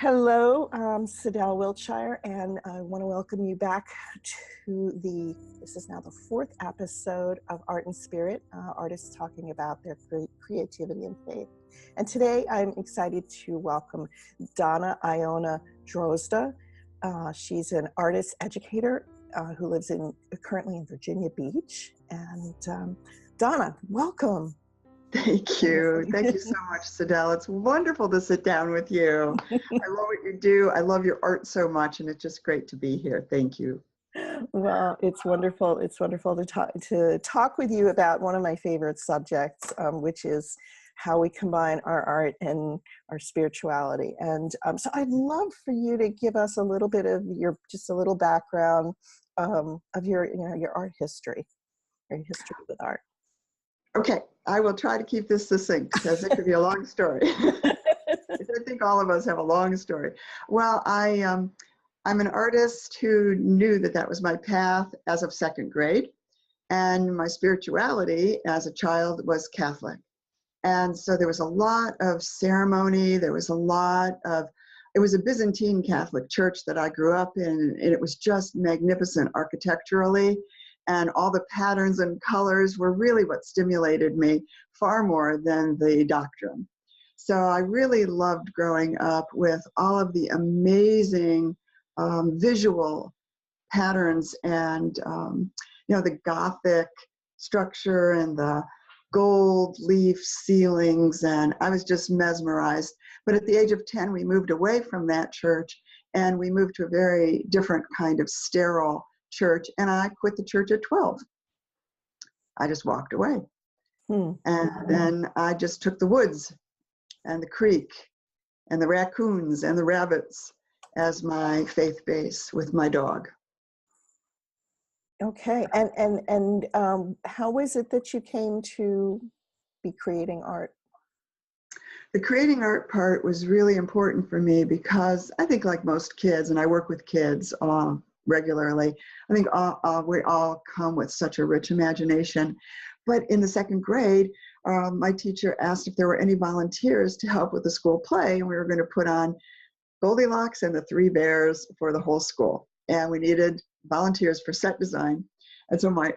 Hello, Sadelle Wiltshire, and I want to welcome you back to this is now the fourth episode of Art and Spirit, artists talking about their creativity and faith. And today I'm excited to welcome Donna Iona Drozda. She's an artist educator who lives currently in Virginia Beach. And Donna, welcome. Thank you. Thank you so much, Sadelle. It's wonderful to sit down with you. I love what you do. I love your art so much, and it's just great to be here. Thank you. Well, it's wonderful. It's wonderful to talk with you about one of my favorite subjects, which is how we combine our art and our spirituality. And so I'd love for you to give us a little bit of just a little background of your art history, your history with art. Okay, I will try to keep this succinct because it could be a long story. I think all of us have a long story. Well, I'm an artist who knew that was my path as of second grade, and my spirituality as a child was Catholic. And so there was a lot of ceremony. It was a Byzantine Catholic church that I grew up in, and it was just magnificent architecturally. And all the patterns and colors were really what stimulated me far more than the doctrine. So I really loved growing up with all of the amazing visual patterns and, the Gothic structure and the gold leaf ceilings. And I was just mesmerized. But at the age of 10, we moved away from that church and we moved to a very different kind of sterile church, and I quit the church at 12. I just walked away. And then I just took the woods and the creek and the raccoons and the rabbits as my faith base with my dog. Okay, and how was it that you came to be creating art? The creating art part was really important for me because I think, like most kids, and I work with kids regularly, I think we all come with such a rich imagination. But in the second grade, my teacher asked if there were any volunteers to help with the school play, and we were going to put on Goldilocks and the Three Bears for the whole school. And we needed volunteers for set design. And so my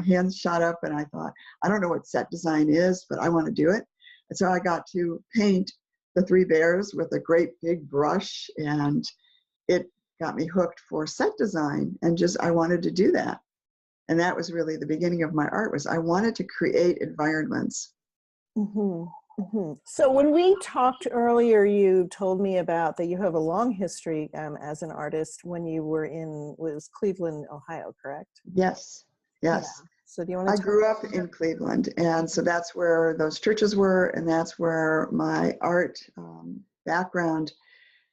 hands shot up, and I thought, I don't know what set design is, but I want to do it. And so I got to paint the Three Bears with a great big brush, and it got me hooked for set design, and I wanted to do that. And that was really the beginning of my art, was I wanted to create environments. So when we talked earlier, you told me about that you have a long history as an artist when you were was Cleveland, Ohio, correct? Yes. Yeah. So do you want to I grew up in Cleveland, and so that's where those churches were, and that's where my art background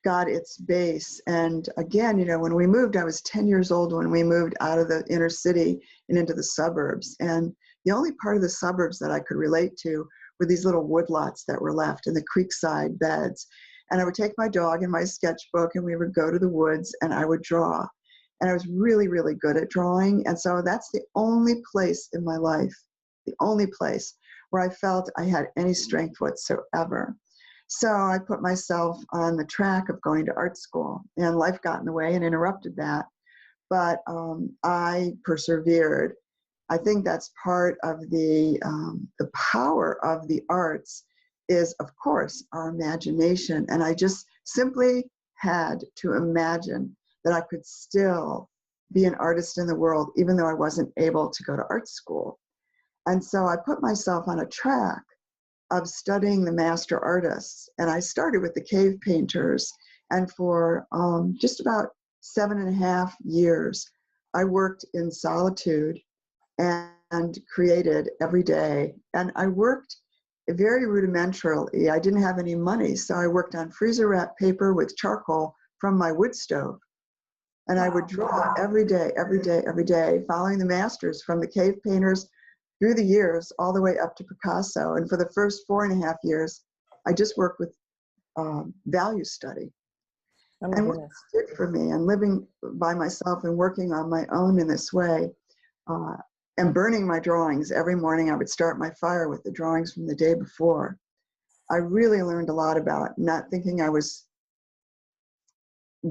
got its base. And again, when we moved, I was 10 years old when we moved out of the inner city and into the suburbs. And the only part of the suburbs that I could relate to were these little woodlots that were left in the creekside beds. And I would take my dog and my sketchbook, and we would go to the woods, and I would draw. And I was really, really good at drawing. And so that's the only place in my life, the only place where I felt I had any strength whatsoever. So I put myself on the track of going to art school, and life got in the way and interrupted that. But I persevered. I think that's part of the power of the arts is, of course, our imagination. And I just simply had to imagine that I could still be an artist in the world, even though I wasn't able to go to art school. And so I put myself on a track of studying the master artists. And I started with the cave painters. And for just about 7.5 years, I worked in solitude and created every day. And I worked very rudimentarily. I didn't have any money, so I worked on freezer wrap paper with charcoal from my wood stove. And I would draw every day, following the masters from the cave painters through the years, all the way up to Picasso. And for the first 4.5 years, I just worked with value study. And what it did for me, and living by myself and working on my own in this way, and burning my drawings every morning. I would start my fire with the drawings from the day before. I really learned a lot about not thinking I was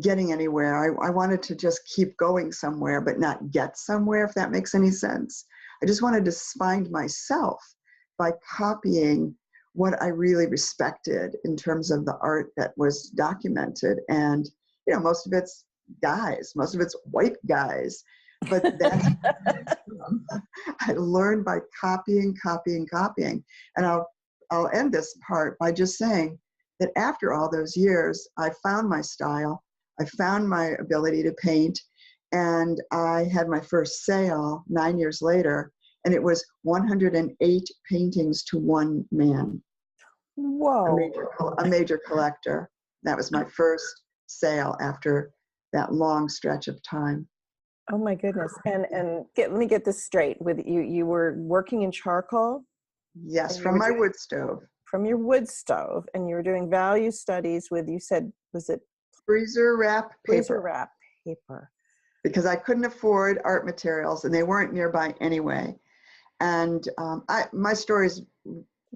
getting anywhere. I wanted to just keep going somewhere, but not get somewhere, if that makes any sense. I just wanted to find myself by copying what I really respected in terms of the art that was documented. And, you know, most of it's guys, most of it's white guys, but that's I learned by copying. And I'll end this part by just saying that after all those years, I found my style, I found my ability to paint, and I had my first sale 9 years later, and it was 108 paintings to one man. Whoa. A major collector. That was my first sale after that long stretch of time. Oh my goodness. And let me get this straight. With you were working in charcoal? Yes, from my wood stove. From your wood stove, and you were doing value studies with, you said, was it freezer wrap paper? Freezer wrap paper. Because I couldn't afford art materials, and they weren't nearby anyway. And my story's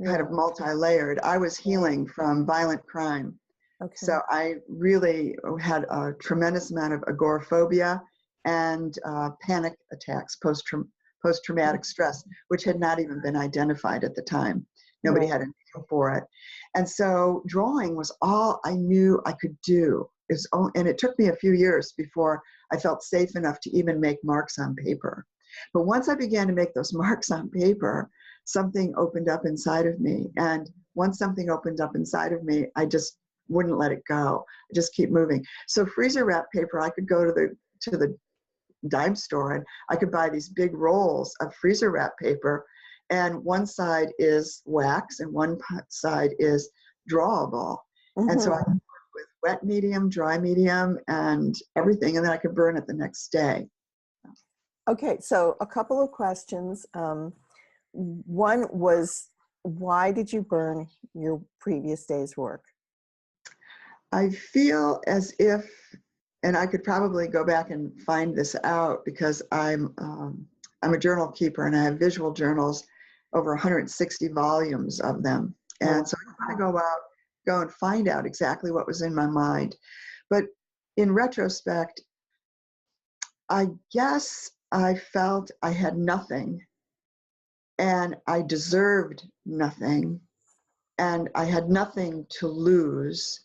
kind of multi-layered. I was healing from violent crime. Okay. So I really had a tremendous amount of agoraphobia and panic attacks, post-traumatic stress, which had not even been identified at the time. Nobody had a name for it. And so drawing was all I knew I could do. And it took me a few years before I felt safe enough to even make marks on paper. But once I began to make those marks on paper, something opened up inside of me. And once something opened up inside of me, I just wouldn't let it go. I just keep moving. So freezer wrap paper, I could go to the dime store and I could buy these big rolls of freezer wrap paper, and one side is wax and one side is drawable. Mm-hmm. And so I could work with wet medium, dry medium, and everything, and then I could burn it the next day. Okay, so a couple of questions. One was, why did you burn your previous day's work? I feel as if, and I could probably go back and find this out because I'm a journal keeper and I have visual journals, over 160 volumes of them. And so I want to go and find out exactly what was in my mind. But in retrospect, I guess I felt I had nothing and I deserved nothing and I had nothing to lose.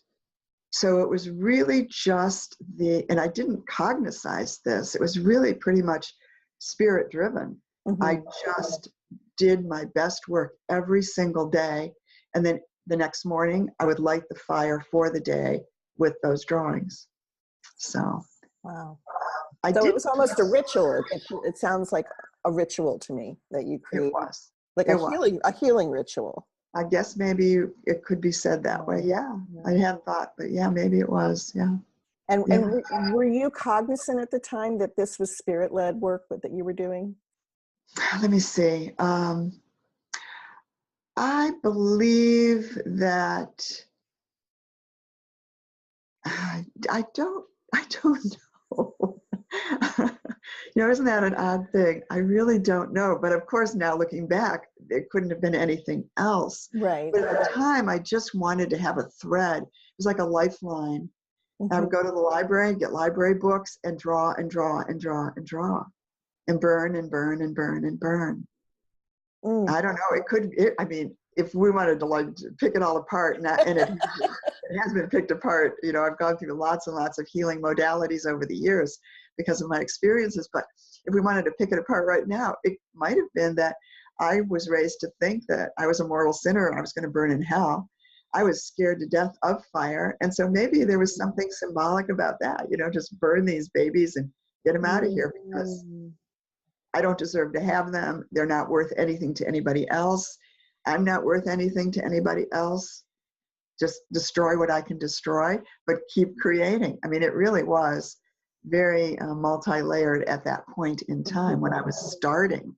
So it was really just and I didn't cognize this, it was really pretty much spirit driven. Mm-hmm. I just did my best work every single day. And then the next morning I would light the fire for the day with those drawings. So. Wow. So it was almost a ritual. It sounds like a ritual to me that you created. It was. Like a healing ritual. I guess maybe it could be said that way. Yeah. I hadn't thought, but yeah, maybe it was. Yeah. And were you cognizant at the time that this was spirit-led work that you were doing? Let me see. I believe that I don't know. Isn't that an odd thing? I really don't know. But of course, now looking back, it couldn't have been anything else. Right. But at the time, I just wanted to have a thread. It was like a lifeline. Mm-hmm. I would go to the library, get library books, and draw and draw and draw and draw, and burn and burn and burn and burn. Mm. I don't know. If we wanted to pick it all apart, and it has been picked apart. I've gone through lots and lots of healing modalities over the years because of my experiences. But if we wanted to pick it apart right now, it might have been that I was raised to think that I was a mortal sinner and I was going to burn in hell. I was scared to death of fire. And so maybe there was something symbolic about that, just burn these babies and get them out of here because I don't deserve to have them. They're not worth anything to anybody else. I'm not worth anything to anybody else. Just destroy what I can destroy, but keep creating. It really was very multi-layered at that point in time when I was starting.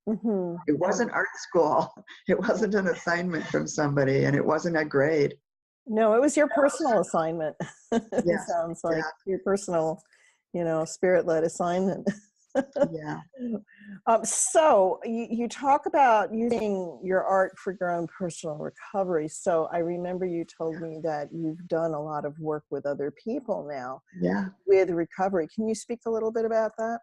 Mm-hmm. It wasn't art school. It wasn't an assignment from somebody, and it wasn't a grade. No, it was your personal assignment. Yes, it sounds like your personal, spirit-led assignment. Yeah. So you talk about using your art for your own personal recovery. So I remember you told me that you've done a lot of work with other people now Yeah. with recovery. Can you speak a little bit about that?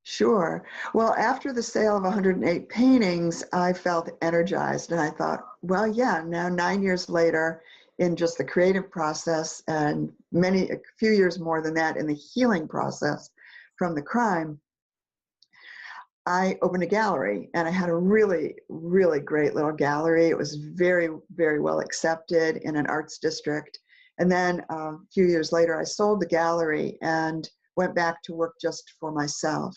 Sure. Well, after the sale of 108 paintings, I felt energized and I thought, well, yeah, now 9 years later, in just the creative process and a few years more than that in the healing process from the crime, I opened a gallery and I had a really, really great little gallery. It was very, very well accepted in an arts district. And then a few years later, I sold the gallery and went back to work just for myself.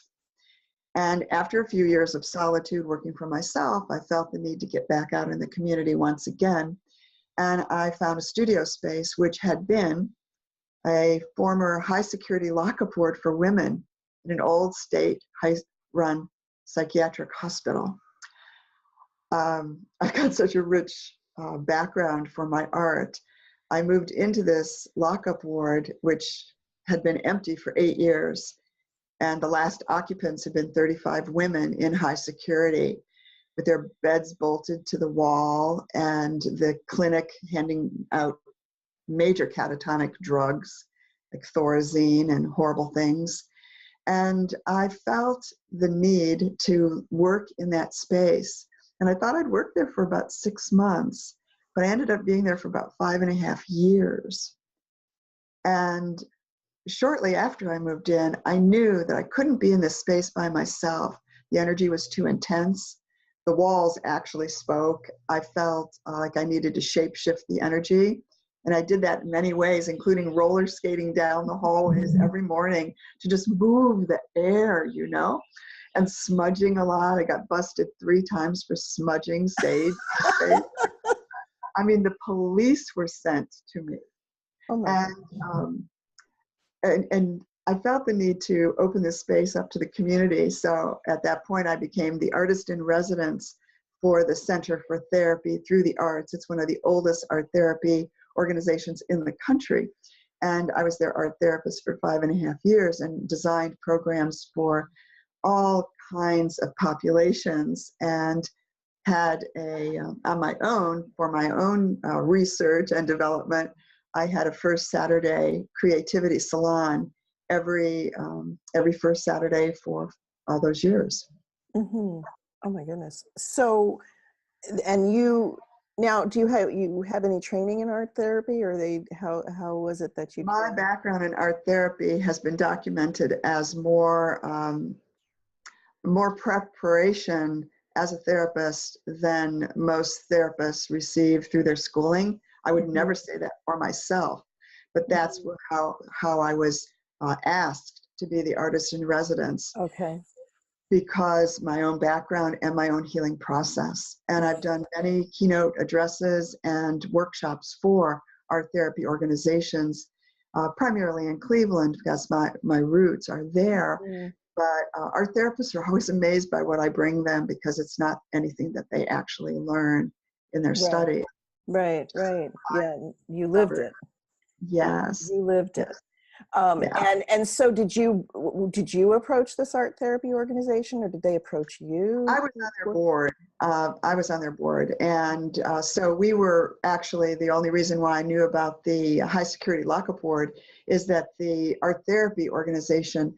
And after a few years of solitude working for myself, I felt the need to get back out in the community once again. And I found a studio space, which had been a former high security lockup ward for women in an old state high run psychiatric hospital. I got such a rich background for my art. I moved into this lockup ward, which had been empty for 8 years. And the last occupants had been 35 women in high security with their beds bolted to the wall and the clinic handing out major catatonic drugs like Thorazine and horrible things. And I felt the need to work in that space. And I thought I'd work there for about 6 months, but I ended up being there for about 5.5 years. And shortly after I moved in, I knew that I couldn't be in this space by myself. The energy was too intense. The walls actually spoke. I felt like I needed to shapeshift the energy. And I did that in many ways, including roller skating down the hallways every morning to just move the air, and smudging a lot. I got busted 3 times for smudging sage. I mean, the police were sent to me. Oh my And and I felt the need to open this space up to the community. So at that point, I became the artist in residence for the Center for Therapy Through the Arts. It's one of the oldest art therapy organizations in the country. And I was their art therapist for 5.5 years and designed programs for all kinds of populations, and had on my own, for my own research and development, I had a first Saturday creativity salon every first Saturday for all those years. Mm-hmm. Oh my goodness. So, and do you have any training in art therapy, or how was it that you My trained? background in art therapy has been documented as more preparation as a therapist than most therapists receive through their schooling. I would never say that for myself, but that's how I was asked to be the artist in residence, Okay. because my own background and my own healing process. And I've done many keynote addresses and workshops for art therapy organizations, primarily in Cleveland because my roots are there. Mm. But art therapists are always amazed by what I bring them, because it's not anything that they actually learn in their Right. study. Right. Yeah. You lived it. Yes. You lived Yes. it. Yeah. And so did you approach this art therapy organization, or did they approach you? I was on their board. I was on their board. And so we were actually, the only reason why I knew about the high security lockup ward is that the art therapy organization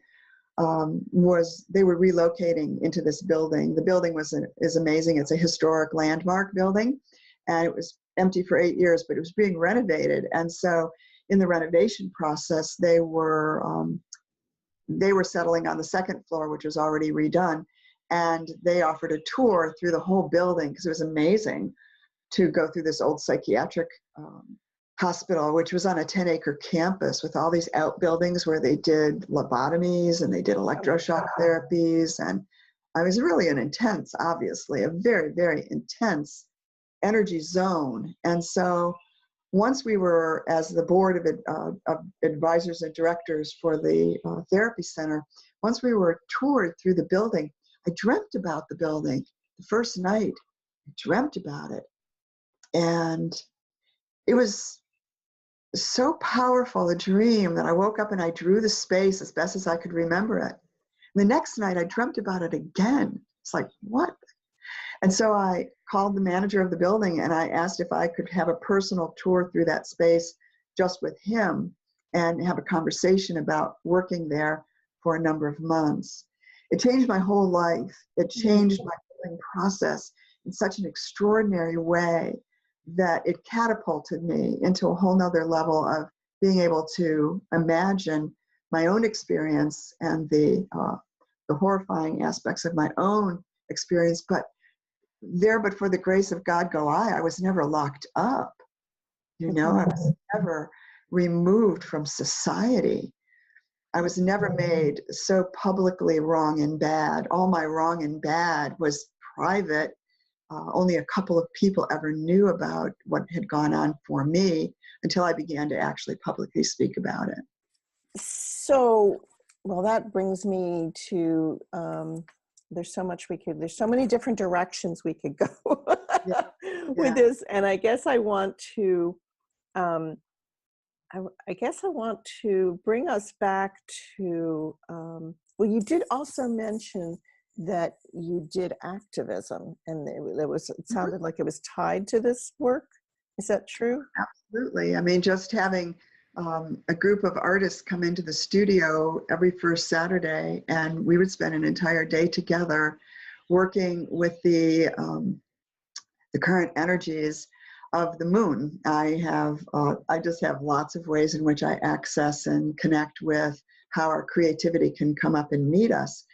they were relocating into this building. The building is amazing. It's a historic landmark building, and it was empty for 8 years, but it was being renovated. And so in the renovation process, they were settling on the second floor, which was already redone. And they offered a tour through the whole building, because it was amazing to go through this old psychiatric hospital, which was on a 10-acre campus with all these outbuildings where they did lobotomies and they did electroshock therapies. And it was really obviously, a very, very intense energy zone. And so once we were, as the board of advisors and directors for the therapy center, once we were toured through the building, I dreamt about the building. The first night, I dreamt about it. And it was so powerful a dream that I woke up and I drew the space as best as I could remember it. And the next night I dreamt about it again. It's like, what? And so I called the manager of the building and I asked if I could have a personal tour through that space just with him and have a conversation about working there for a number of months. It changed my whole life. It changed my healing process in such an extraordinary way that it catapulted me into a whole nother level of being able to imagine my own experience and the horrifying aspects of my own experience. But for the grace of God go I was never locked up. I was never removed from society. I was never made so publicly wrong and bad. All my wrong and bad was private. Only a couple of people ever knew about what had gone on for me until I began to actually publicly speak about it. So, well, that brings me to, there's so many different directions we could go with this. And I guess I want to, I guess I want to bring us back to, well, you did also mention that you did activism, and it sounded like it was tied to this work. Is that true? Absolutely. I mean, just having a group of artists come into the studio every first Saturday, and we would spend an entire day together working with the current energies of the moon. I just have lots of ways in which I access and connect with how our creativity can come up and meet us.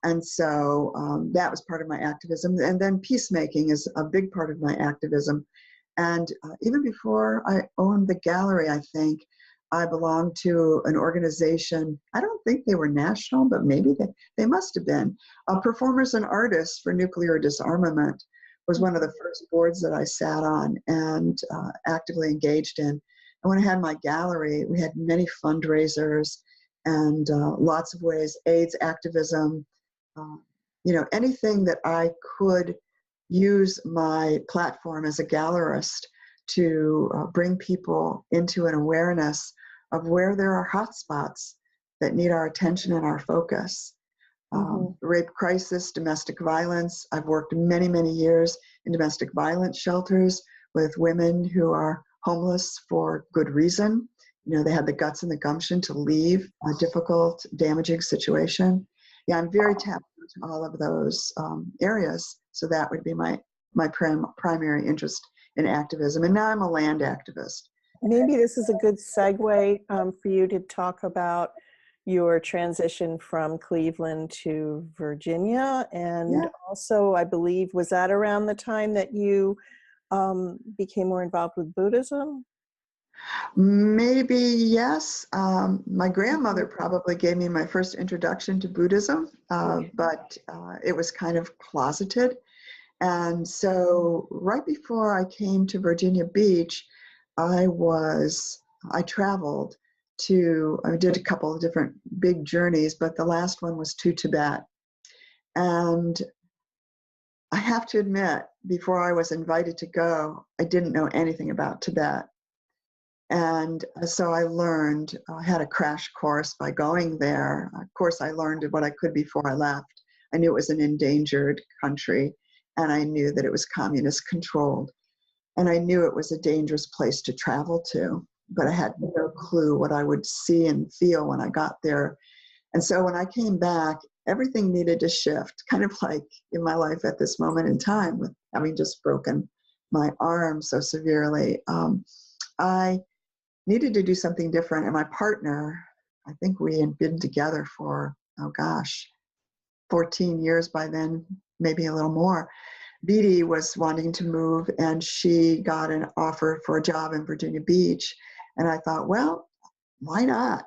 And so that was part of my activism. And then peacemaking is a big part of my activism. And even before I owned the gallery, I think I belonged to an organization. I don't think they were national, but maybe they must have been. Performers and Artists for Nuclear Disarmament was one of the first boards that I sat on and actively engaged in. And when I had my gallery, we had many fundraisers and lots of ways, AIDS activism, anything that I could use my platform as a gallerist to bring people into an awareness of where there are hotspots that need our attention and our focus. Rape crisis, domestic violence. I've worked many, many years in domestic violence shelters with women who are homeless for good reason. They had the guts and the gumption to leave a difficult, damaging situation. Yeah, I'm very tapped into all of those areas. So that would be my primary interest in activism. And now I'm a land activist. Maybe this is a good segue for you to talk about your transition from Cleveland to Virginia. And also, I believe, was that around the time that you became more involved with Buddhism? Maybe, yes. My grandmother probably gave me my first introduction to Buddhism, but it was kind of closeted. And so right before I came to Virginia Beach, I traveled I did a couple of different big journeys, but the last one was to Tibet. And I have to admit, before I was invited to go, I didn't know anything about Tibet. And so I learned, I had a crash course by going there. Of course, I learned what I could before I left. I knew it was an endangered country, and I knew that it was communist controlled. And I knew it was a dangerous place to travel to, but I had no clue what I would see and feel when I got there. And so when I came back, everything needed to shift, kind of like in my life at this moment in time, with having just broken my arm so severely. I needed to do something different. And my partner, I think we had been together for, 14 years by then, maybe a little more. Beatty was wanting to move, and she got an offer for a job in Virginia Beach. And I thought, well, why not?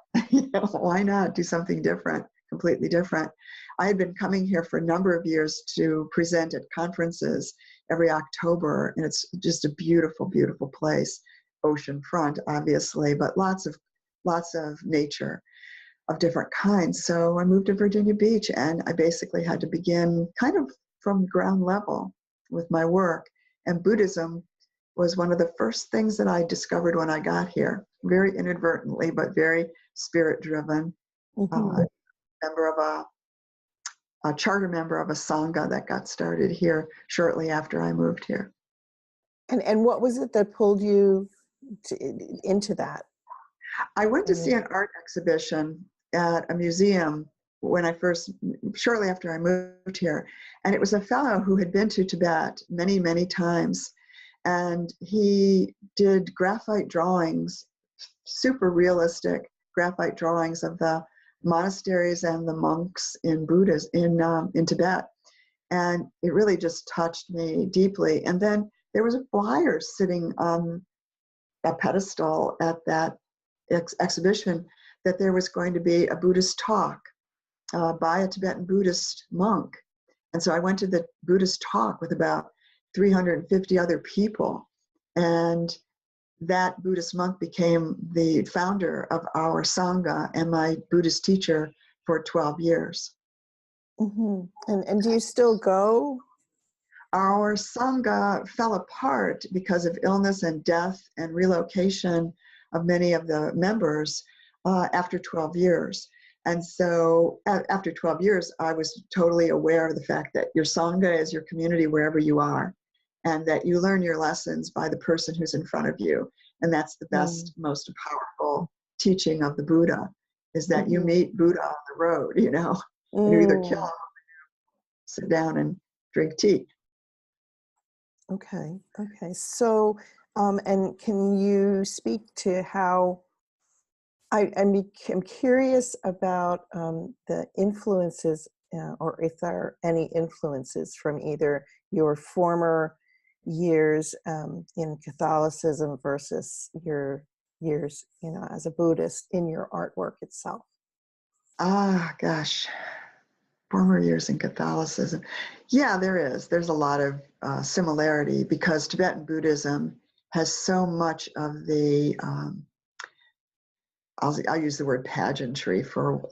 Why not do something different, completely different? I had been coming here for a number of years to present at conferences every October, and it's just a beautiful, beautiful place. Oceanfront, obviously, but lots of nature of different kinds. So I moved to Virginia Beach, and I basically had to begin kind of from ground level with my work. And Buddhism was one of the first things that I discovered when I got here, very inadvertently, but very spirit-driven. Member of a a charter member of a Sangha that got started here shortly after I moved here. And what was it that pulled you into that? I went to see an art exhibition at a museum shortly after I moved here. And it was a fellow who had been to Tibet many, many times. And he did graphite drawings, super realistic graphite drawings of the monasteries and the monks in in Tibet. And it really just touched me deeply. And then there was a flyer sitting on a pedestal at that exhibition that there was going to be a Buddhist talk by a Tibetan Buddhist monk. And so I went to the Buddhist talk with about 350 other people. And that Buddhist monk became the founder of our Sangha and my Buddhist teacher for 12 years. Mm-hmm. And do you still go? Our Sangha fell apart because of illness and death and relocation of many of the members after 12 years. And so after 12 years, I was totally aware of the fact that your Sangha is your community wherever you are, and that you learn your lessons by the person who's in front of you. And that's the best, most powerful teaching of the Buddha, is that you meet Buddha on the road, you know, and you either kill him or sit down and drink tea. Okay. So, and can you speak to how, I'm curious about the influences, or if there are any influences from either your former years in Catholicism versus your years, as a Buddhist in your artwork itself. Ah, gosh. Former years in Catholicism. Yeah, there is. There's a lot of similarity because Tibetan Buddhism has so much of the, I'll use the word pageantry for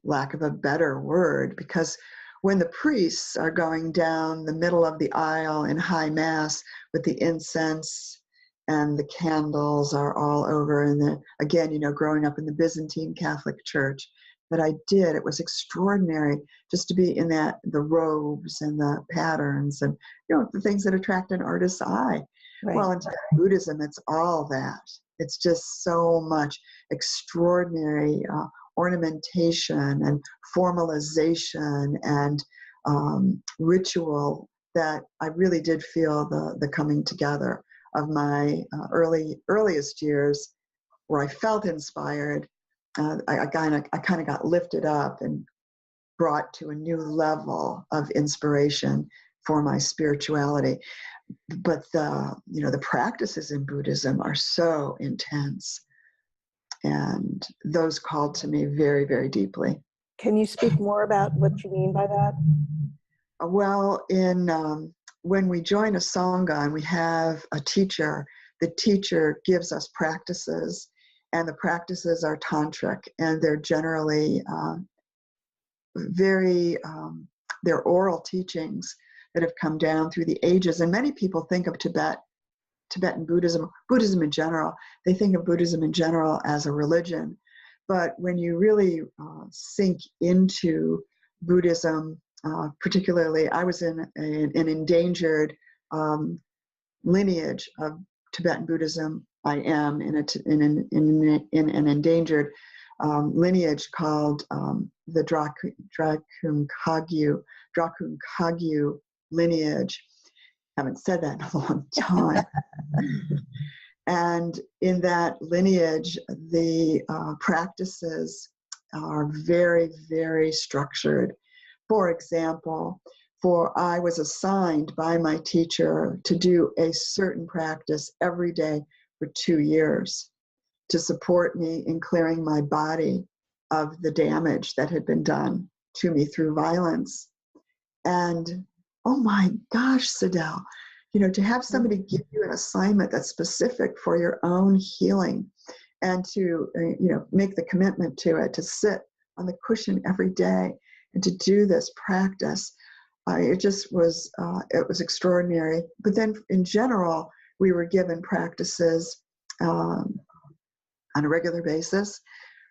lack of a better word, because when the priests are going down the middle of the aisle in high mass with the incense and the candles are all over, and then again, growing up in the Byzantine Catholic Church, that I did. It was extraordinary just to be in the robes and the patterns and, the things that attract an artist's eye. Right. Well, in Buddhism, it's all that. It's just so much extraordinary ornamentation and formalization and ritual that I really did feel the coming together of my earliest years, where I felt inspired. I kind of got lifted up and brought to a new level of inspiration for my spirituality. But the practices in Buddhism are so intense, and those called to me very, very deeply. Can you speak more about what you mean by that? Well, when we join a Sangha and we have a teacher, the teacher gives us practices. And the practices are tantric, and they're generally they're oral teachings that have come down through the ages. And many people think of Tibetan Buddhism, Buddhism in general, they think of Buddhism in general as a religion. But when you really sink into Buddhism, particularly, I was in an endangered lineage of Tibetan Buddhism. I am in an endangered lineage called the Dracung-Kagyu lineage. I haven't said that in a long time. And in that lineage, the practices are very, very structured. For example, I was assigned by my teacher to do a certain practice every day for 2 years to support me in clearing my body of the damage that had been done to me through violence. And oh my gosh, Sadelle, to have somebody give you an assignment that's specific for your own healing, and to make the commitment to it, to sit on the cushion every day and to do this practice, it was extraordinary. But then in general, we were given practices on a regular basis,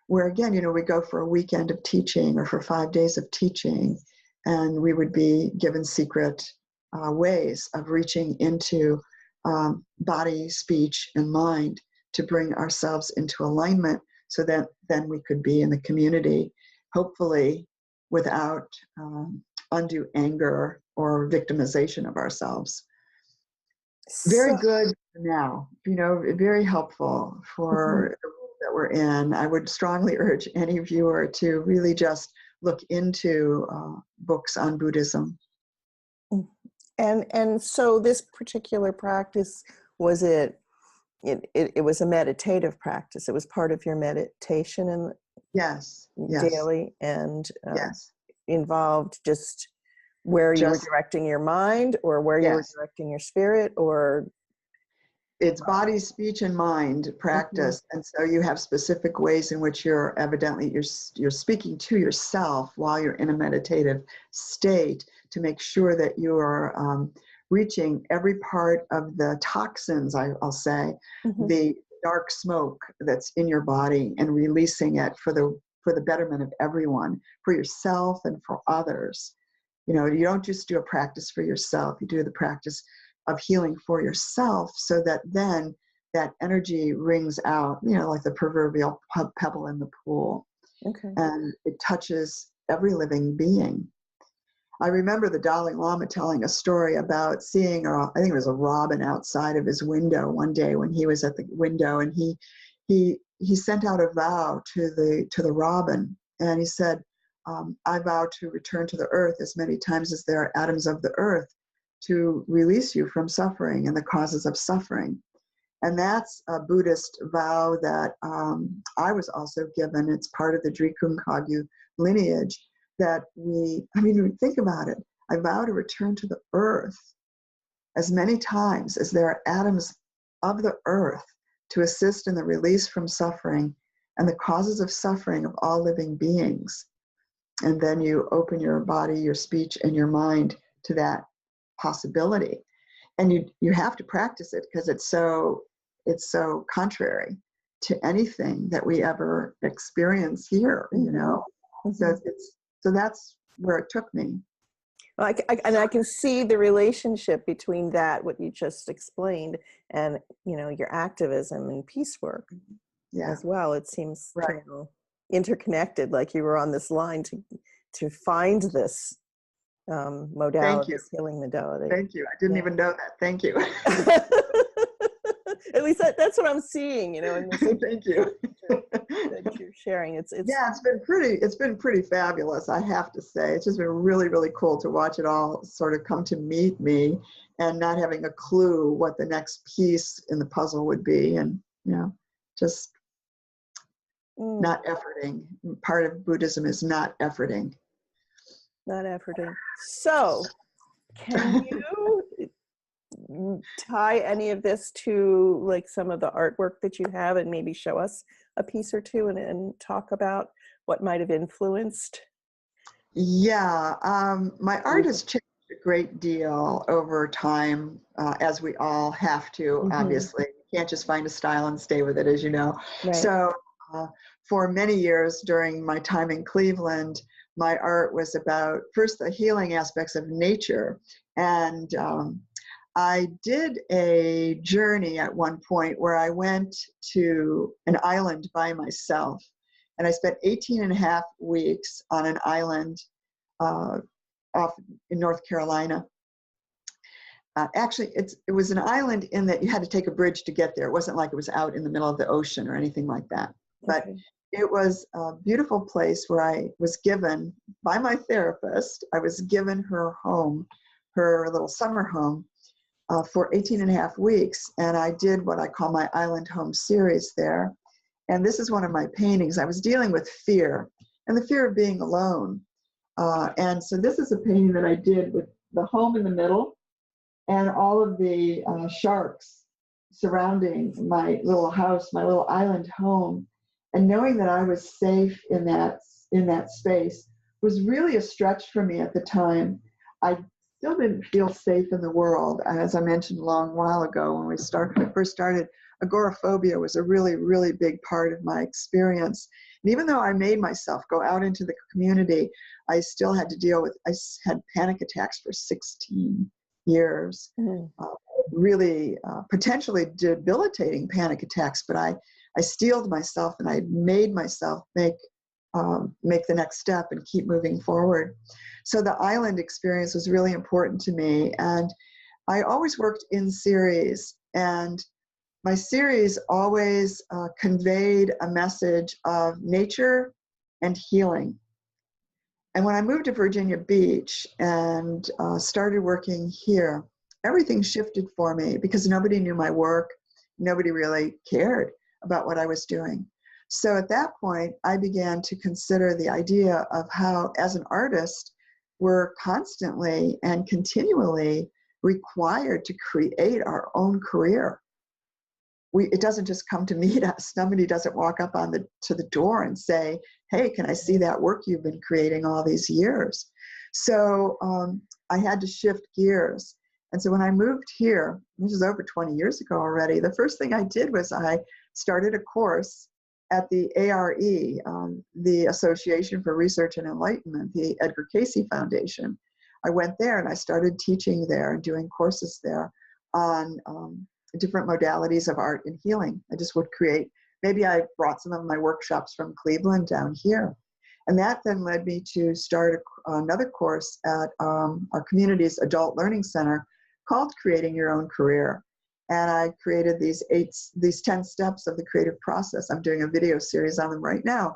where again, we go for a weekend of teaching or for 5 days of teaching, and we would be given secret ways of reaching into body, speech, and mind to bring ourselves into alignment, so that then we could be in the community, hopefully without undue anger or victimization of ourselves. Very good now, very helpful for the world that we're in. I would strongly urge any viewer to really just look into books on Buddhism. And so this particular practice, was it was a meditative practice? It was part of your meditation and yes daily, and yes, involved just where you were directing your mind, or where you were directing your spirit, or it's body, speech, and mind practice. And so you have specific ways in which you're speaking to yourself while you're in a meditative state, to make sure that you are reaching every part of the toxins, I'll say, the dark smoke that's in your body, and releasing it for the betterment of everyone, for yourself and for others. You don't just do a practice for yourself, you do the practice of healing for yourself, so that then that energy rings out, like the proverbial pebble in the pool. And it touches every living being. I remember the Dalai Lama telling a story about seeing, I think it was a robin outside of his window one day when he was at the window, and he sent out a vow to the robin, and he said, I vow to return to the earth as many times as there are atoms of the earth, to release you from suffering and the causes of suffering. And that's a Buddhist vow that I was also given. It's part of the Drikung Kagyu lineage, that think about it. I vow to return to the earth as many times as there are atoms of the earth, to assist in the release from suffering and the causes of suffering of all living beings. And then you open your body, your speech, and your mind to that possibility. And you have to practice it, because it's so contrary to anything that we ever experience here, So that's where it took me. Well, I can see the relationship between that, what you just explained, and your activism and peace work as well. It seems interconnected, like you were on this line to find this modality, this healing modality. Thank you. I didn't even know that. Thank you. At least that's what I'm seeing, in this. Thank you. that you're sharing. It's been pretty fabulous, I have to say. It's just been really, really cool to watch it all sort of come to meet me, and not having a clue what the next piece in the puzzle would be, and just not efforting. Part of Buddhism is not efforting. Not efforting. So, can you tie any of this to like some of the artwork that you have, and maybe show us a piece or two, and talk about what might have influenced? Yeah, my art has changed a great deal over time, as we all have to, obviously. You can't just find a style and stay with it, as you know. Right. So for many years during my time in Cleveland, my art was about, first, the healing aspects of nature. And I did a journey at one point where I went to an island by myself. And I spent 18 and a half weeks on an island off in North Carolina. Actually, it was an island in that you had to take a bridge to get there. It wasn't like it was out in the middle of the ocean or anything like that. But it was a beautiful place where I was given, by my therapist, I was given her home, her little summer home, for 18 and a half weeks. And I did what I call my Island Home series there. And this is one of my paintings. I was dealing with fear, and the fear of being alone. And so this is a painting that I did with the home in the middle, and all of the sharks surrounding my little house, my little island home. And knowing that I was safe in that space was really a stretch for me at the time. I still didn't feel safe in the world. And as I mentioned a long while ago, when we first started, agoraphobia was a really, really big part of my experience. And even though I made myself go out into the community, I still had to deal with, I had panic attacks for 16 years, really potentially debilitating panic attacks, but I steeled myself and I made myself make the next step and keep moving forward. So the island experience was really important to me. And I always worked in series, and my series always conveyed a message of nature and healing. And when I moved to Virginia Beach and started working here, everything shifted for me because nobody knew my work. Nobody really cared about what I was doing. So at that point, I began to consider the idea of how, as an artist, we're constantly and continually required to create our own career. It doesn't just come to meet us. Somebody doesn't walk up to the door and say, hey, can I see that work you've been creating all these years? So I had to shift gears. And so when I moved here, this was over 20 years ago already, the first thing I did was I started a course at the ARE, the Association for Research and Enlightenment, the Edgar Cayce Foundation. I went there and I started teaching there and doing courses there on different modalities of art and healing. I just would create, maybe I brought some of my workshops from Cleveland down here. And that then led me to start another course at our community's adult learning center called Creating Your Own Career. And I created these 10 steps of the creative process. I'm doing a video series on them right now,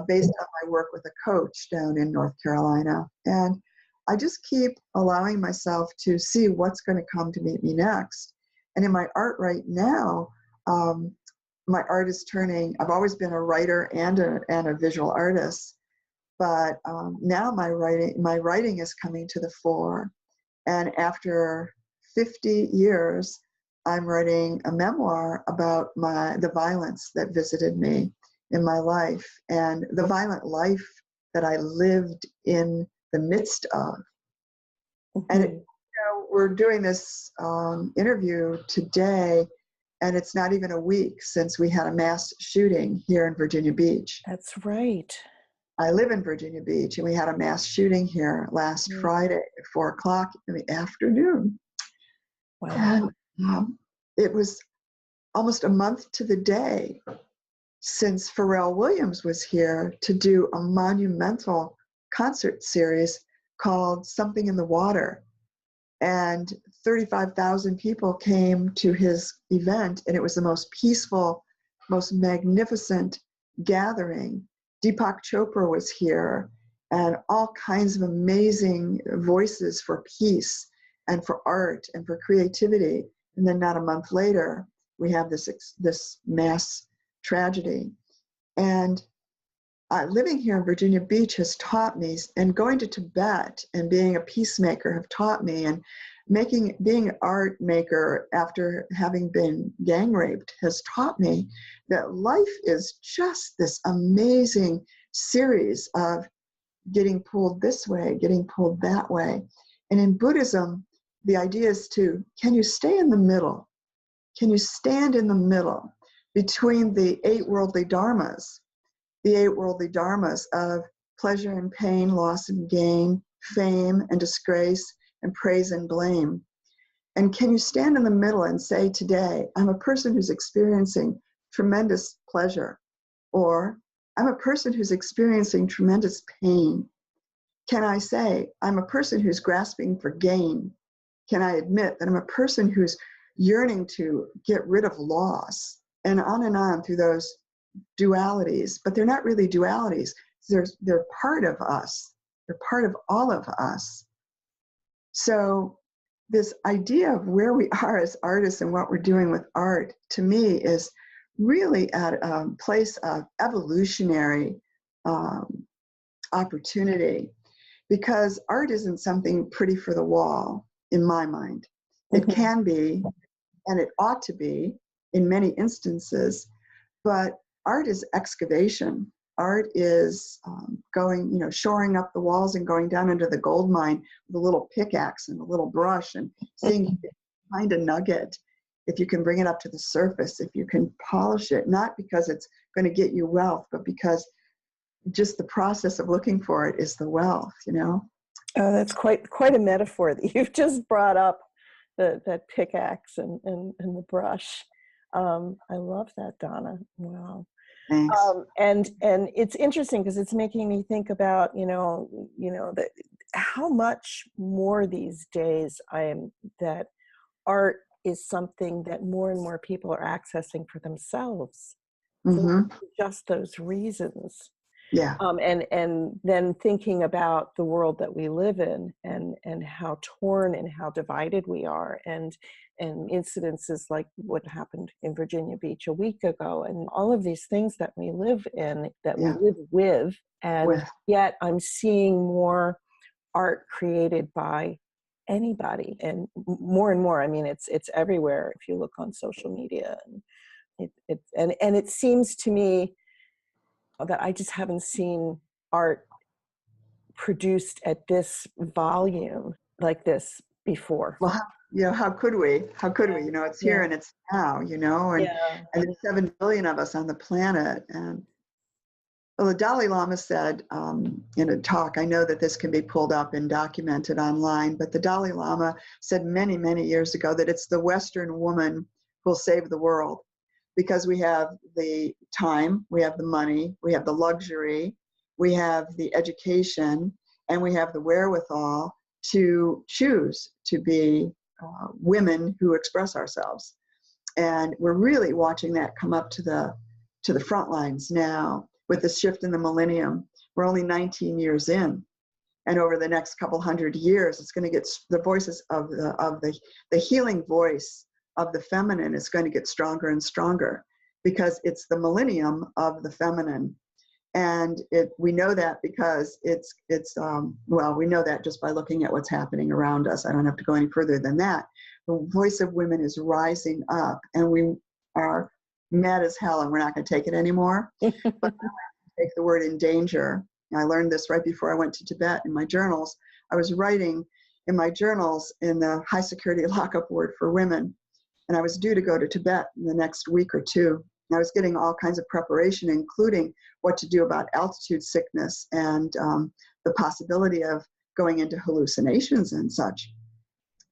based on my work with a coach down in North Carolina. And I just keep allowing myself to see what's going to come to meet me next. And in my art right now, my art is turning, I've always been a writer and a visual artist, but now my writing is coming to the fore. And after 50 years, I'm writing a memoir about the violence that visited me in my life and the violent life that I lived in the midst of. And we're doing this interview today, and it's not even a week since we had a mass shooting here in Virginia Beach. That's right. I live in Virginia Beach, and we had a mass shooting here last Friday at 4 o'clock in the afternoon. Wow. And it was almost a month to the day since Pharrell Williams was here to do a monumental concert series called Something in the Water. And 35,000 people came to his event, and it was the most peaceful, most magnificent gathering. Deepak Chopra was here, and all kinds of amazing voices for peace and for art and for creativity. And then not a month later, we have this mass tragedy. And living here in Virginia Beach has taught me, and going to Tibet and being a peacemaker have taught me, and being an art maker after having been gang raped has taught me that life is just this amazing series of getting pulled this way, getting pulled that way. And in Buddhism, the idea is can you stay in the middle? Can you stand in the middle between the 8 worldly dharmas? The 8 worldly dharmas of pleasure and pain, loss and gain, fame and disgrace, and praise and blame. And can you stand in the middle and say today, I'm a person who's experiencing tremendous pleasure, or I'm a person who's experiencing tremendous pain? Can I say, I'm a person who's grasping for gain? Can I admit that I'm a person who's yearning to get rid of loss? And on through those dualities, but they're not really dualities. They're part of us. They're part of all of us. So this idea of where we are as artists and what we're doing with art, to me, is really at a place of evolutionary opportunity, because art isn't something pretty for the wall, in my mind. It can be, and it ought to be in many instances, but art is excavation. art is shoring up the walls and going down into the gold mine with a little pickaxe and a little brush and seeing if you can find a nugget, if you can bring it up to the surface, if you can polish it, not because it's going to get you wealth, but because just the process of looking for it is the wealth, Oh, that's quite a metaphor that you've just brought up, that pickaxe and the brush. I love that, Donna. Wow. Thanks. And it's interesting because it's making me think about, that how much more these days that art is something that more and more people are accessing for themselves, for just those reasons. Yeah. And then thinking about the world that we live in and how torn and how divided we are, and incidences like what happened in Virginia Beach a week ago, and all of these things that we live in, that we live with, and yet I'm seeing more art created by anybody, and more. I mean, it's everywhere if you look on social media, and it seems to me that I just haven't seen art produced at this volume like this before. Well, how could we? How could we? It's here and it's now, and there's 7 billion of us on the planet. And well, the Dalai Lama said in a talk, I know that this can be pulled up and documented online, but the Dalai Lama said many, many years ago that it's the Western woman who will save the world, because we have the time, we have the money, we have the luxury, we have the education, and we have the wherewithal to choose to be women who express ourselves. And we're really watching that come up to the front lines now with the shift in the millennium. We're only 19 years in, and over the next couple hundred years, it's going to get the voices of the healing voice of the feminine is going to get stronger and stronger, because it's the millennium of the feminine. And we know that because we know that just by looking at what's happening around us. I don't have to go any further than that. The voice of women is rising up, and we are mad as hell, and we're not going to take it anymore. But I take the word endanger. I learned this right before I went to Tibet in my journals. I was writing in my journals in the high security lockup ward for women, and I was due to go to Tibet in the next week or two. And I was getting all kinds of preparation, including what to do about altitude sickness and the possibility of going into hallucinations and such.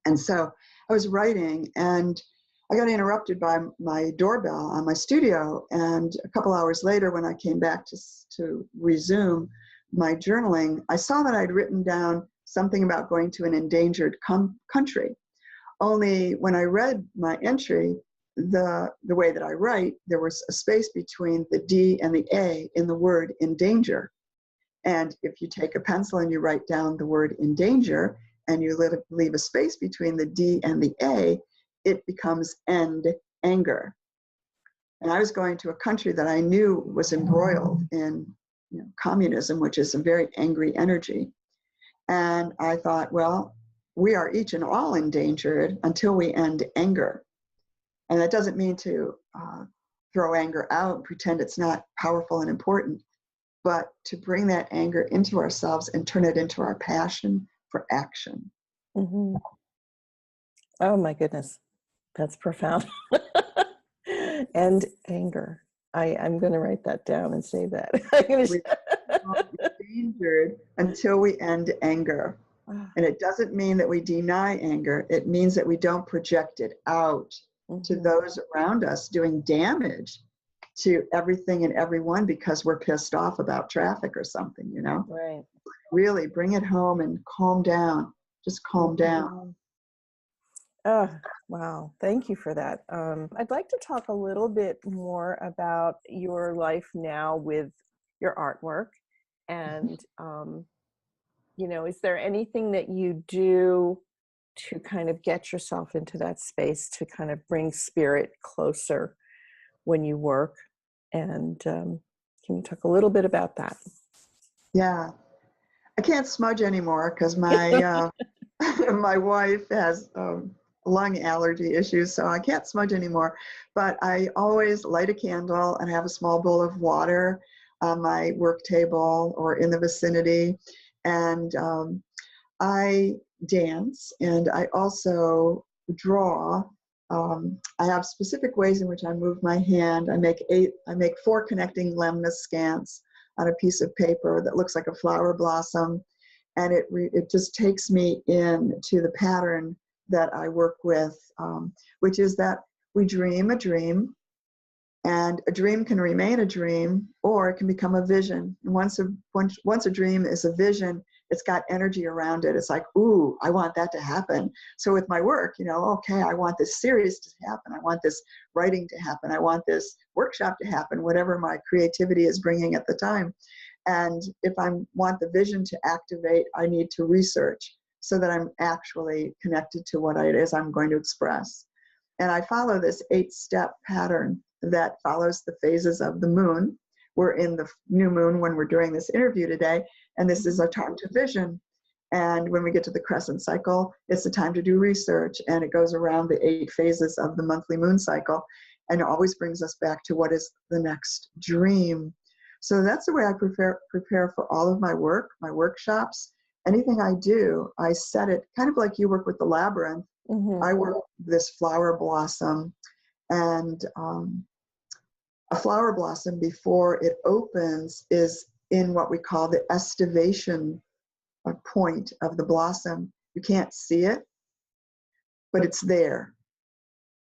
And so I was writing, and I got interrupted by my doorbell on my studio. And a couple hours later, when I came back to resume my journaling, I saw that I'd written down something about going to an endangered country. Only when I read my entry, the way that I write, there was a space between the D and the A in the word endanger. And if you take a pencil and you write down the word endanger, and you leave a space between the D and the A, it becomes end anger. And I was going to a country that I knew was embroiled in communism, which is a very angry energy. And I thought, well, we are each and all endangered until we end anger. And that doesn't mean to throw anger out and pretend it's not powerful and important, but to bring that anger into ourselves and turn it into our passion for action. Mm-hmm. Oh my goodness, that's profound. And anger. I'm going to write that down and say that. We're endangered until we end anger. And it doesn't mean that we deny anger. It means that we don't project it out to those around us, doing damage to everything and everyone because we're pissed off about traffic or something, Right. Really bring it home and calm down. Just calm down. Oh, wow. Thank you for that. I'd like to talk a little bit more about your life now with your artwork. And, is there anything that you do to kind of get yourself into that space to kind of bring spirit closer when you work? And can you talk a little bit about that? Yeah. I can't smudge anymore because my my wife has lung allergy issues, so I can't smudge anymore. But I always light a candle and have a small bowl of water. on my work table or in the vicinity. And I dance, and I also draw. I have specific ways in which I move my hand. I make 4 connecting lemma scans on a piece of paper that looks like a flower blossom, and it just takes me in to the pattern that I work with, which is that we dream a dream, and a dream can remain a dream, or it can become a vision. And once a dream is a vision, it's got energy around it. It's like, ooh, I want that to happen. So with my work, okay, I want this series to happen. I want this writing to happen. I want this workshop to happen, whatever my creativity is bringing at the time. And if I want the vision to activate, I need to research so that I'm actually connected to what it is I'm going to express. And I follow this 8-step pattern that follows the phases of the moon. We're in the new moon when we're doing this interview today, and this is a time to vision. And when we get to the crescent cycle, it's the time to do research, and it goes around the 8 phases of the monthly moon cycle, and it always brings us back to what is the next dream. So that's the way I prepare for all of my work, my workshops. Anything I do, I set it kind of like you work with the labyrinth. Mm-hmm. I work with this flower blossom, and a flower blossom, before it opens, is in what we call the estivation point of the blossom. You can't see it, but it's there.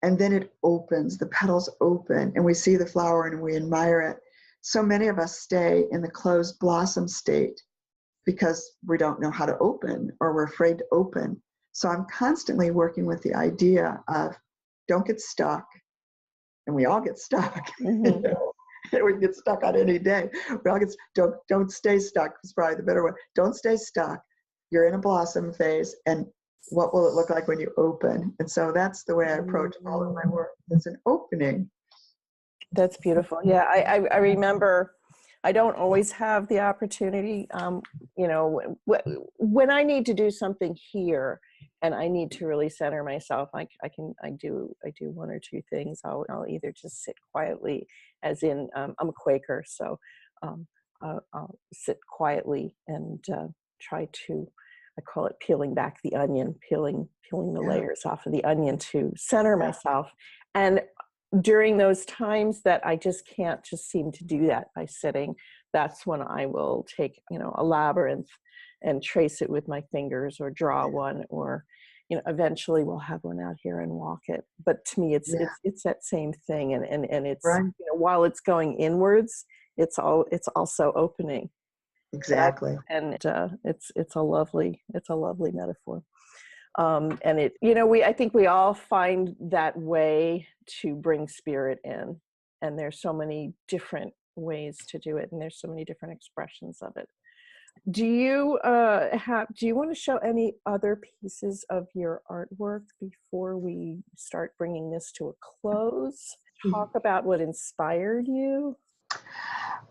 And then it opens, the petals open, and we see the flower and we admire it. So many of us stay in the closed blossom state because we don't know how to open, or we're afraid to open. So I'm constantly working with the idea of don't get stuck. And we all get stuck. Mm-hmm. We get stuck on any day. We all get, don't stay stuck is probably the better one. Don't stay stuck. You're in a blossom phase, and what will it look like when you open? And so that's the way I approach all of my work. It's an opening. That's beautiful. Yeah, I remember. I don't always have the opportunity, when I need to do something here and I need to really center myself, I do 1 or 2 things. I'll either just sit quietly, as in, I'm a Quaker, so I'll sit quietly and try to, I call it peeling back the onion, peeling the layers off of the onion to center myself. And during those times that I just can't just seem to do that by sitting, that's when I will take, a labyrinth and trace it with my fingers, or draw one, or, eventually we'll have one out here and walk it. But to me, it's that same thing. And it's, right. While it's going inwards, it's also opening. Exactly. And it's a lovely metaphor. And I think we all find that way to bring spirit in, and there's so many different ways to do it, and there's so many different expressions of it. Do you want to show any other pieces of your artwork before we start bringing this to a close? Talk about what inspired you.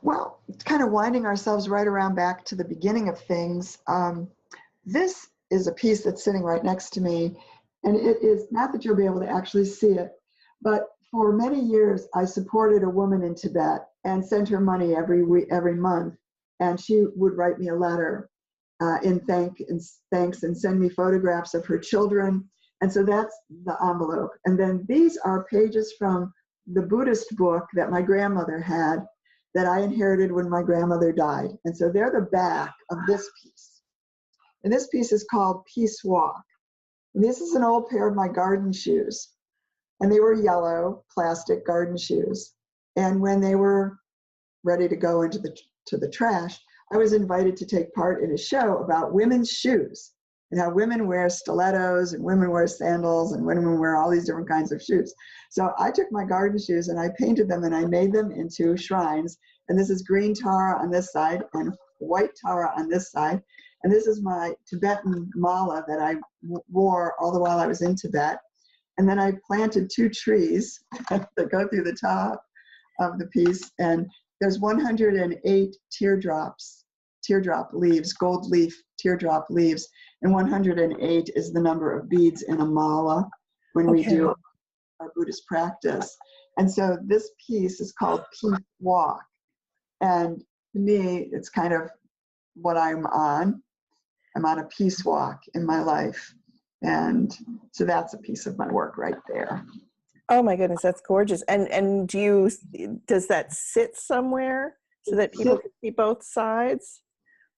Well, kind of winding ourselves right around back to the beginning of things. This is a piece that's sitting right next to me, and it is not that you'll be able to actually see it, but for many years I supported a woman in Tibet and sent her money every month, and she would write me a letter in thanks and send me photographs of her children. And so that's the envelope. And then these are pages from the Buddhist book that my grandmother had, that I inherited when my grandmother died. And so they're the back of this piece. And this piece is called Peace Walk. And this is an old pair of my garden shoes. And they were yellow plastic garden shoes. And when they were ready to go into the trash, I was invited to take part in a show about women's shoes and how women wear stilettos and women wear sandals and women wear all these different kinds of shoes. So I took my garden shoes and I painted them and I made them into shrines. And this is green Tara on this side and white Tara on this side. And this is my Tibetan mala that I wore all the while I was in Tibet. And then I planted 2 trees that go through the top of the piece. And there's 108 teardrop leaves, gold leaf teardrop leaves. And 108 is the number of beads in a mala when we do our Buddhist practice. And so this piece is called Peace Walk. And to me, it's kind of what I'm on. I'm on a peace walk in my life. And so that's a piece of my work right there. Oh my goodness, that's gorgeous. And does that sit somewhere so that people can see both sides?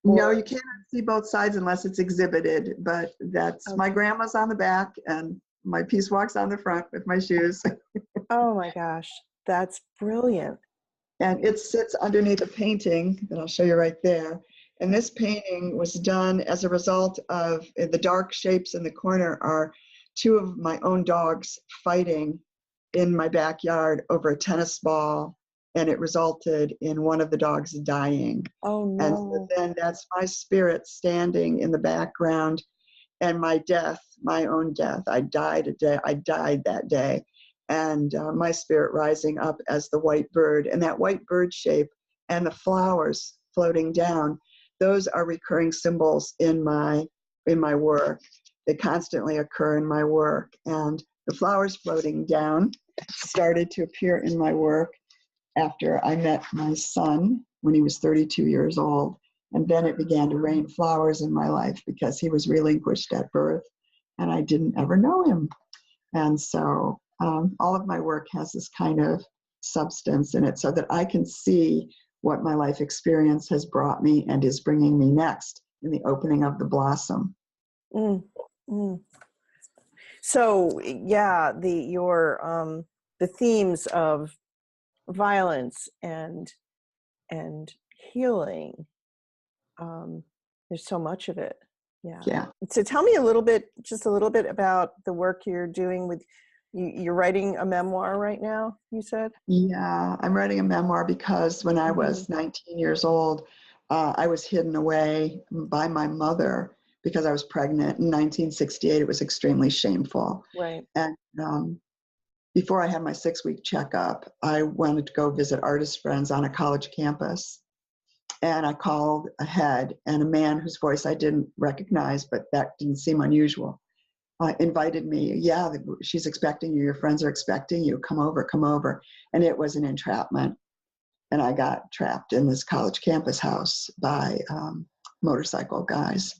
No, you cannot see both sides unless it's exhibited, but that's Okay. my grandma's on the back and my peace walk's on the front with my shoes. Oh my gosh, that's brilliant. And it sits underneath a painting that I'll show you right there. And this painting was done as a result of the dark shapes in the corner are two of my own dogs fighting in my backyard over a tennis ball, and it resulted in one of the dogs dying. Oh no. And so then that's my spirit standing in the background, and my death, my own death. I died that day. And my spirit rising up as the white bird, and that white bird shape and the flowers floating down, those are recurring symbols in my work. They constantly occur in my work. And the flowers floating down started to appear in my work after I met my son when he was 32 years old. And then it began to rain flowers in my life because he was relinquished at birth and I didn't ever know him. And so all of my work has this kind of substance in it so that I can see what my life experience has brought me and is bringing me next in the opening of the blossom. Mm, mm. So yeah, the themes of violence and healing, there's so much of it. Yeah. So tell me just a little bit about the work you're doing with, you're writing a memoir right now, you said? Yeah, I'm writing a memoir because when I was 19 years old, I was hidden away by my mother because I was pregnant in 1968. It was extremely shameful. Right. And before I had my 6-week checkup, I wanted to go visit artist friends on a college campus. And I called ahead, and a man whose voice I didn't recognize, but that didn't seem unusual, invited me. Yeah, she's expecting you. Your friends are expecting you. Come over, come over. And it was an entrapment. And I got trapped in this college campus house by motorcycle guys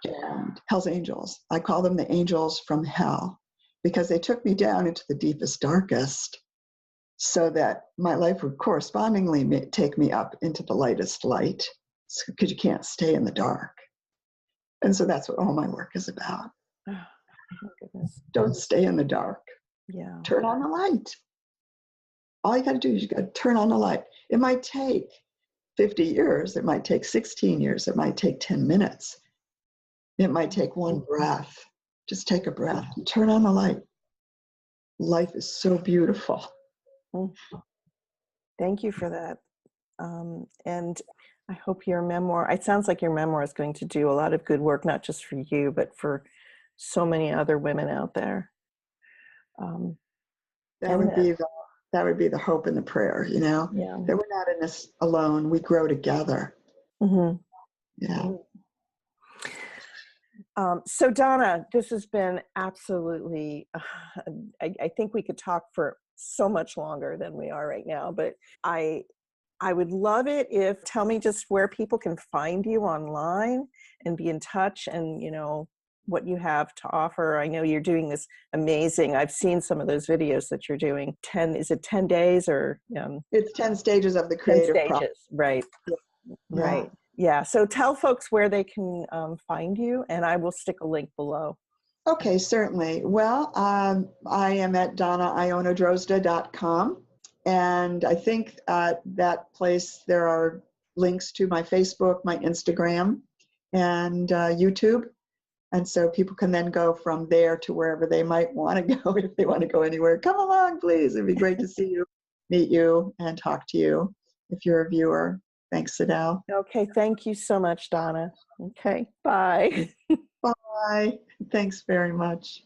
and Hell's Angels. I call them the angels from hell because they took me down into the deepest, darkest so that my life would correspondingly take me up into the lightest light because you can't stay in the dark. And so that's what all my work is about. Oh, my goodness. Don't stay in the dark. Yeah. Turn on the light. All you got to do is you got to turn on the light. It might take 50 years. It might take 16 years. It might take 10 minutes. It might take one breath. Just take a breath and turn on the light. Life is so beautiful. Thank you for that. And I hope your memoir, it sounds like your memoir is going to do a lot of good work, not just for you, but for so many other women out there. That would be the hope and the prayer, that we're not in this alone. We grow together. Mm-hmm. Yeah. So Donna, this has been absolutely, I think we could talk for so much longer than we are right now, but I would love it if, tell me just where people can find you online and be in touch and, what you have to offer. I know you're doing this amazing, I've seen some of those videos that you're doing. Is it 10 days or? It's 10 stages of the creative process. Right. Yeah. Right. Yeah. So tell folks where they can find you, and I will stick a link below. Okay, certainly. Well, I am at DonnaIonaDrozda.com. And I think at that place there are links to my Facebook, my Instagram, and YouTube. And so people can then go from there to wherever they might want to go. If they want to go anywhere, come along, please. It'd be great to see you, meet you, and talk to you if you're a viewer. Thanks, Sadelle. Okay, thank you so much, Donna. Okay, bye. Bye. Thanks very much.